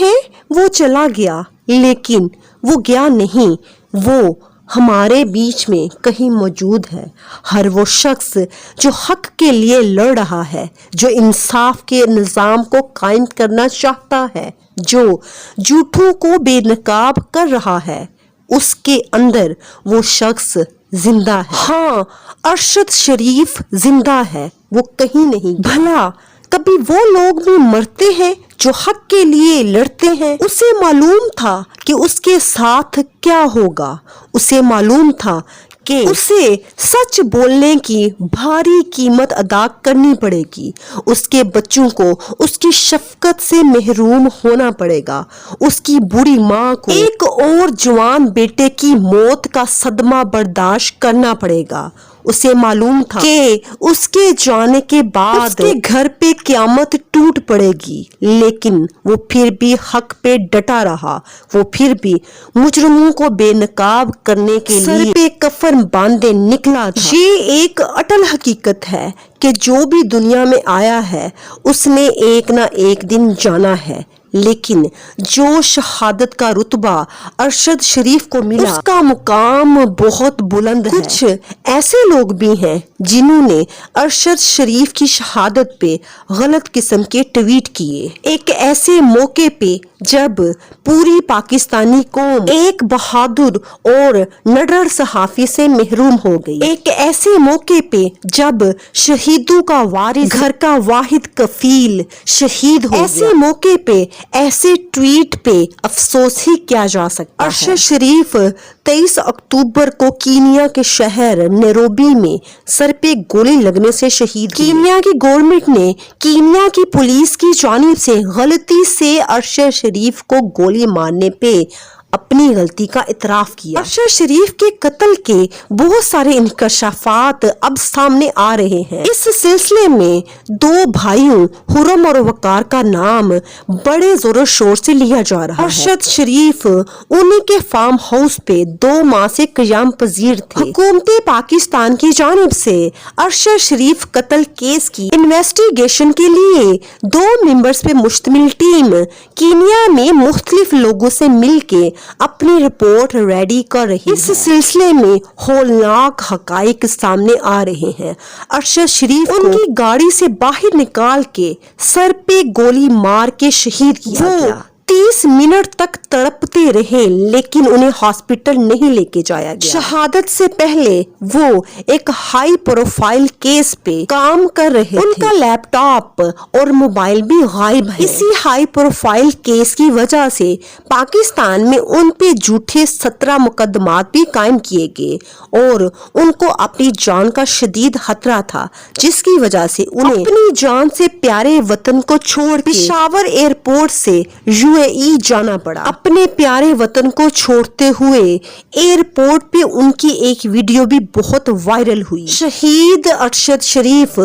ہیں وہ چلا گیا، لیکن وہ گیا نہیں، وہ ہمارے بیچ میں کہیں موجود ہے۔ ہر وہ شخص جو حق کے لیے لڑ رہا ہے، جو انصاف کے نظام کو قائم کرنا چاہتا ہے، جو جھوٹوں کو بے نقاب کر رہا ہے، اس کے اندر وہ شخص زندہ ہے۔ ہاں، ارشد شریف زندہ ہے، وہ کہیں نہیں۔ بھلا کبھی وہ لوگ بھی مرتے ہیں جو حق کے لیے لڑتے ہیں؟ اسے معلوم تھا کہ اس کے ساتھ کیا ہوگا، اسے معلوم تھا کہ اسے سچ بولنے کی بھاری قیمت ادا کرنی پڑے گی، اس کے بچوں کو اس کی شفقت سے محروم ہونا پڑے گا، اس کی بوڑھی ماں کو ایک اور جوان بیٹے کی موت کا صدمہ برداشت کرنا پڑے گا۔ اسے معلوم تھا کہ اس کے جانے کے بعد اس کے گھر پہ قیامت ٹوٹ پڑے گی، لیکن وہ پھر بھی حق پہ ڈٹا رہا، وہ پھر بھی مجرموں کو بے نقاب کرنے کے لیے سر پہ کفن باندھے نکلا تھا۔ یہ ایک اٹل حقیقت ہے کہ جو بھی دنیا میں آیا ہے اس نے ایک نہ ایک دن جانا ہے، لیکن جو شہادت کا رتبہ ارشد شریف کو ملا، اس کا مقام بہت بلند ہے۔ کچھ ایسے لوگ بھی ہیں جنہوں نے ارشد شریف کی شہادت پہ غلط قسم کے ٹویٹ کیے، ایک ایسے موقع پہ جب پوری پاکستانی قوم ایک بہادر اور نڈر صحافی سے محروم ہو گئی، ایک ایسے موقع پہ جب شہیدوں کا وارث، گھر کا واحد کفیل شہید ہو گیا، ایسے موقع پہ ایسے ٹویٹ پہ افسوس ہی کیا جا سکتا ہے۔ ارشد شریف 23 اکتوبر کو کینیا کے شہر نیروبی میں سر پہ گولی لگنے سے شہید ہوئے۔ کینیا کی گورنمنٹ نے کینیا کی پولیس کی جانب سے غلطی سے ارشد شریف کو گولی مارنے پہ اپنی غلطی کا اعتراف کیا۔ ارشد شریف کے قتل کے بہت سارے انکشافات اب سامنے آ رہے ہیں۔ اس سلسلے میں دو بھائیوں خرم اور وقار کا نام بڑے زور و شور سے لیا جا رہا ہے۔ ارشد شریف انہی کے فارم ہاؤس پہ 2 ماہ سے قیام پذیر تھے۔ حکومت پاکستان کی جانب سے ارشد شریف قتل کیس کی انویسٹیگیشن کے لیے 2 ممبرز پہ مشتمل ٹیم کینیا میں مختلف لوگوں سے مل کے اپنی رپورٹ ریڈی کر رہی ہے۔ اس سلسلے میں ہولناک حقائق سامنے آ رہے ہیں۔ ارشد شریف ان کی گاڑی سے باہر نکال کے سر پہ گولی مار کے شہید کیا گیا۔ 30 منٹ تک تڑپتے رہے لیکن انہیں ہاسپٹل نہیں لے کے جایا گیا۔ شہادت سے پہلے وہ ایک ہائی پروفائل کیس پہ کام کر رہے تھے، ان کا لیپ ٹاپ اور موبائل بھی غائب ہے۔ اسی ہائی پروفائل کیس کی وجہ سے پاکستان میں ان پہ جھوٹے 17 مقدمات بھی قائم کیے گئے اور ان کو اپنی جان کا شدید خطرہ تھا، جس کی وجہ سے انہیں اپنی جان سے پیارے وطن کو چھوڑ پشاور ایئرپورٹ سے جانا پڑا۔ اپنے پیارے وطن کو چھوڑتے ہوئے ایئرپورٹ پہ ان کی ایک ویڈیو بھی بہت وائرل ہوئی۔ شہید ارشد شریف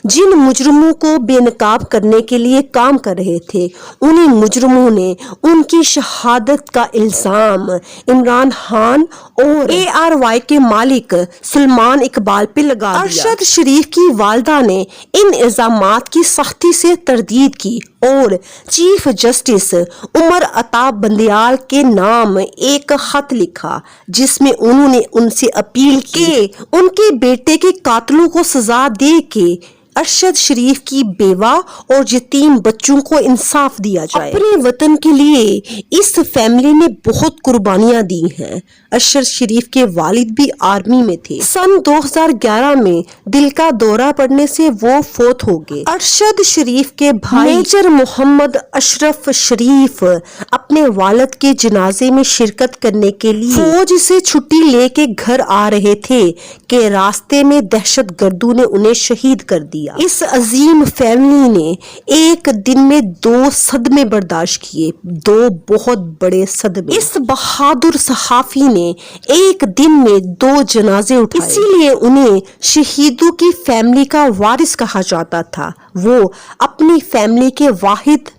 جن مجرموں کو بے نقاب کرنے کے لیے کام کر رہے تھے، انہیں مجرموں نے ان کی شہادت کا الزام عمران خان اور ARY کے مالک سلمان اقبال پہ لگا دیا۔ ارشد شریف کی والدہ نے ان الزامات کی سختی سے تردید کی اور چیف جسٹس عمر عطا بندیال کے نام ایک خط لکھا، جس میں انہوں نے ان سے اپیل کی کہ ان کے بیٹے کے قاتلوں کو سزا دے کے ارشد شریف کی بیوہ اور یتیم بچوں کو انصاف دیا جائے۔ اپنے وطن کے لیے اس فیملی نے بہت قربانیاں دی ہیں۔ ارشد شریف کے والد بھی آرمی میں تھے۔ سن 2011 میں دل کا دورہ پڑنے سے وہ فوت ہو گئے۔ ارشد شریف کے بھائی میجر محمد اشرف شریف اپنے والد کے جنازے میں شرکت کرنے کے لیے فوج سے چھٹی لے کے گھر آ رہے تھے کہ راستے میں دہشت گردوں نے انہیں شہید کر دیا۔ اس عظیم فیملی نے ایک دن میں 2 صدمے برداشت کیے، 2 بہت بڑے صدمے۔ اس بہادر صحافی نے ایک دن میں 2 جنازے اٹھائے، اسی لیے انہیں شہیدوں کی فیملی کا وارث کہا جاتا تھا۔ وہ اپنی فیملی کے واحد